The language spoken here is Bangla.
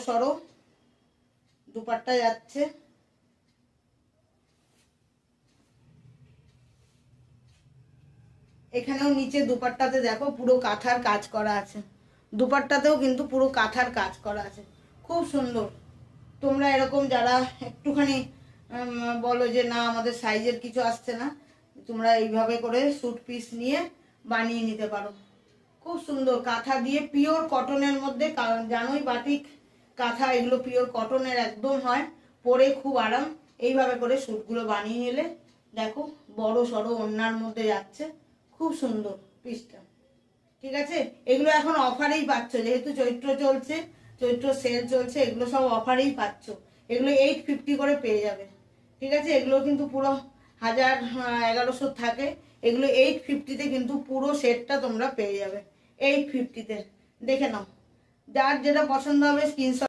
সরো দুপাট্টা যাচ্ছে। এখানেও নিচে দুপাট্টাতে দেখো পুরো কাঁথার কাজ করা আছে, দুপাট্টাতেও কিন্তু পুরো কাঁথার কাজ করা আছে, খুব সুন্দর। তোমরা এরকম যারা একটুখানি বলো যে না আমাদের সাইজের কিছু আসছে না, তোমরা এইভাবে করে স্যুট পিস নিয়ে বানিয়ে নিতে পারো। খুব সুন্দর কাঁথা দিয়ে, পিওর কটনের মধ্যে, জানোই বাটিক কাঁথা এগুলো পিওর কটনের একদম হয়, পরে খুব আরাম। এইভাবে করে স্যুটগুলো বানিয়ে নিলে দেখো বড় সড়ো ওড়নার মধ্যে যাচ্ছে, খুব সুন্দর পিসটা। ঠিক আছে, এগুলো এখন অফারেই পাচ্ছ, যেহেতু চৈত্র চলছে, চৈত্র সেল চলছে, এগুলো সব অফারেই পাচ্ছ। এগুলো 850 করে পেয়ে যাবে। ঠিক আছে, এগুলো কিন্তু পুরো 1100 থাকে, এগুলো 850-তে কিন্তু পুরো সেটটা তোমরা পেয়ে যাবে 850-তে। দেখে নাও, যার যেটা পছন্দ হবে স্ক্রিনশট